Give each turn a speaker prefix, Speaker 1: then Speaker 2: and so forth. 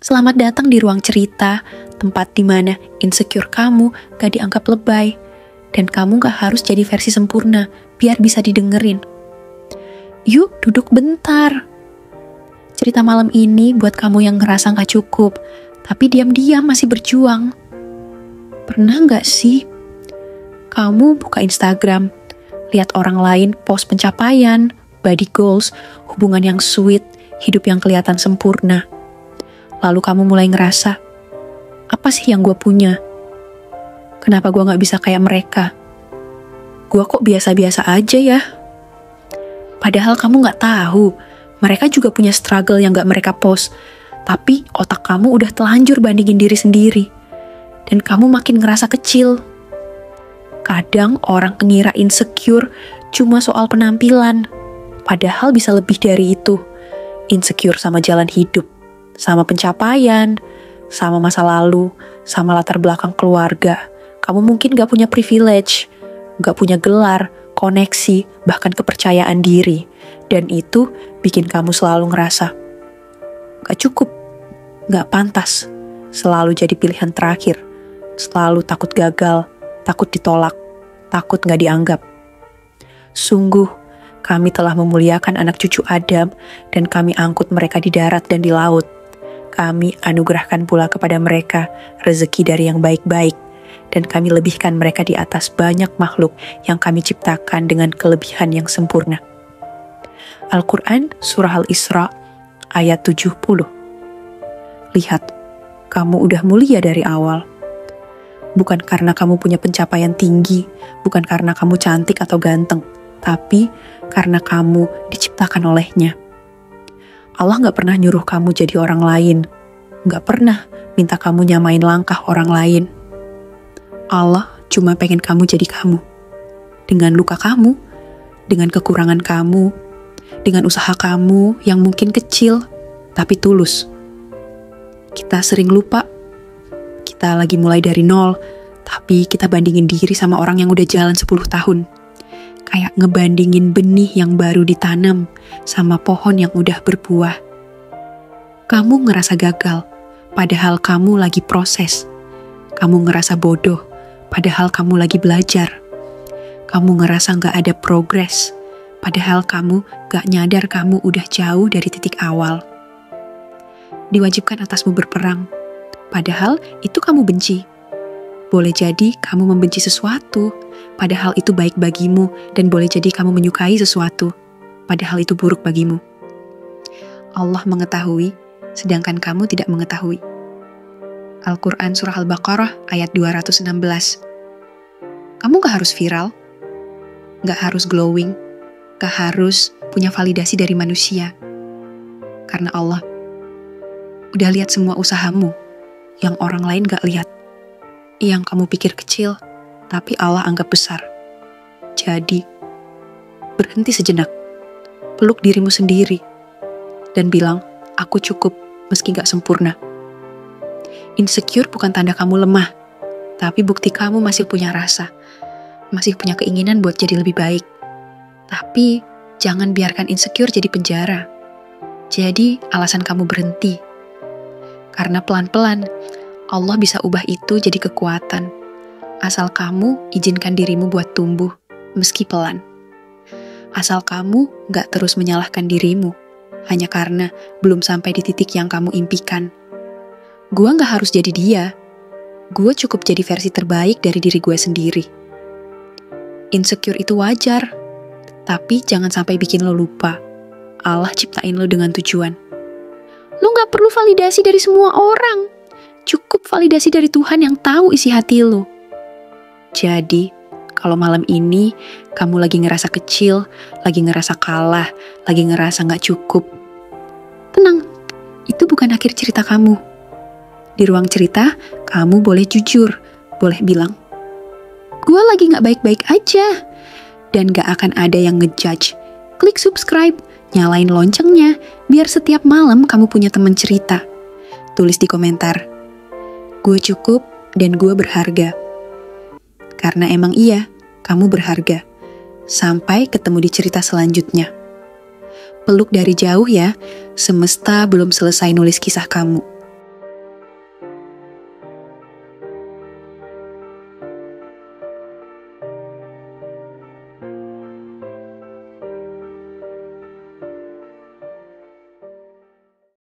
Speaker 1: Selamat datang di ruang cerita, tempat di mana insecure kamu gak dianggap lebay, dan kamu gak harus jadi versi sempurna biar bisa didengerin. Yuk duduk bentar. Cerita malam ini buat kamu yang ngerasa gak cukup, tapi diam-diam masih berjuang. Pernah gak sih kamu buka Instagram, lihat orang lain post pencapaian, body goals, hubungan yang sweet, hidup yang kelihatan sempurna. Lalu kamu mulai ngerasa, apa sih yang gue punya? Kenapa gue gak bisa kayak mereka? Gue kok biasa-biasa aja ya? Padahal kamu gak tahu, mereka juga punya struggle yang gak mereka post. Tapi otak kamu udah telanjur bandingin diri sendiri. Dan kamu makin ngerasa kecil. Kadang orang ngira insecure cuma soal penampilan. Padahal bisa lebih dari itu. Insecure sama jalan hidup, sama pencapaian, sama masa lalu, sama latar belakang keluarga. Kamu mungkin gak punya privilege, gak punya gelar, koneksi, bahkan kepercayaan diri. Dan itu bikin kamu selalu ngerasa gak cukup, gak pantas, selalu jadi pilihan terakhir, selalu takut gagal, takut ditolak, takut gak dianggap. Sungguh, kami telah memuliakan anak cucu Adam dan kami angkut mereka di darat dan di laut. Kami anugerahkan pula kepada mereka rezeki dari yang baik-baik, dan kami lebihkan mereka di atas banyak makhluk yang kami ciptakan dengan kelebihan yang sempurna. Al-Quran Surah Al-Isra ayat 70. Lihat, kamu udah mulia dari awal. Bukan karena kamu punya pencapaian tinggi, bukan karena kamu cantik atau ganteng, tapi karena kamu diciptakan olehnya. Allah gak pernah nyuruh kamu jadi orang lain, gak pernah minta kamu nyamain langkah orang lain. Allah cuma pengen kamu jadi kamu, dengan luka kamu, dengan kekurangan kamu, dengan usaha kamu yang mungkin kecil, tapi tulus. Kita sering lupa, kita lagi mulai dari nol, tapi kita bandingin diri sama orang yang udah jalan 10 tahun. Kayak ngebandingin benih yang baru ditanam sama pohon yang udah berbuah. Kamu ngerasa gagal, padahal kamu lagi proses. Kamu ngerasa bodoh, padahal kamu lagi belajar. Kamu ngerasa gak ada progres, padahal kamu gak nyadar kamu udah jauh dari titik awal. Diwajibkan atasmu berperang, padahal itu kamu benci. Boleh jadi kamu membenci sesuatu, padahal itu baik bagimu, dan boleh jadi kamu menyukai sesuatu, padahal itu buruk bagimu. Allah mengetahui, sedangkan kamu tidak mengetahui. Al-Quran Surah Al-Baqarah ayat 216. Kamu gak harus viral, gak harus glowing, gak harus punya validasi dari manusia. Karena Allah udah lihat semua usahamu yang orang lain gak lihat. Yang kamu pikir kecil, tapi Allah anggap besar. Jadi, berhenti sejenak, peluk dirimu sendiri, dan bilang, aku cukup meski gak sempurna. Insecure bukan tanda kamu lemah, tapi bukti kamu masih punya rasa, masih punya keinginan buat jadi lebih baik. Tapi, jangan biarkan insecure jadi penjara. Jadi, alasan kamu berhenti. Karena pelan-pelan, Allah bisa ubah itu jadi kekuatan. Asal kamu izinkan dirimu buat tumbuh, meski pelan. Asal kamu gak terus menyalahkan dirimu, hanya karena belum sampai di titik yang kamu impikan. Gua gak harus jadi dia. Gua cukup jadi versi terbaik dari diri gue sendiri. Insecure itu wajar, tapi jangan sampai bikin lo lupa. Allah ciptain lo dengan tujuan. Lo gak perlu validasi dari semua orang. Cukup validasi dari Tuhan yang tahu isi hati lo. Jadi, kalau malam ini kamu lagi ngerasa kecil, lagi ngerasa kalah, lagi ngerasa gak cukup, tenang, itu bukan akhir cerita kamu. Di ruang cerita, kamu boleh jujur, boleh bilang, gue lagi gak baik-baik aja. Dan gak akan ada yang ngejudge. Klik subscribe, nyalain loncengnya, biar setiap malam kamu punya teman cerita. Tulis di komentar, gue cukup dan gue berharga. Karena emang iya, kamu berharga. Sampai ketemu di cerita selanjutnya. Peluk dari jauh ya, semesta belum selesai nulis kisah kamu.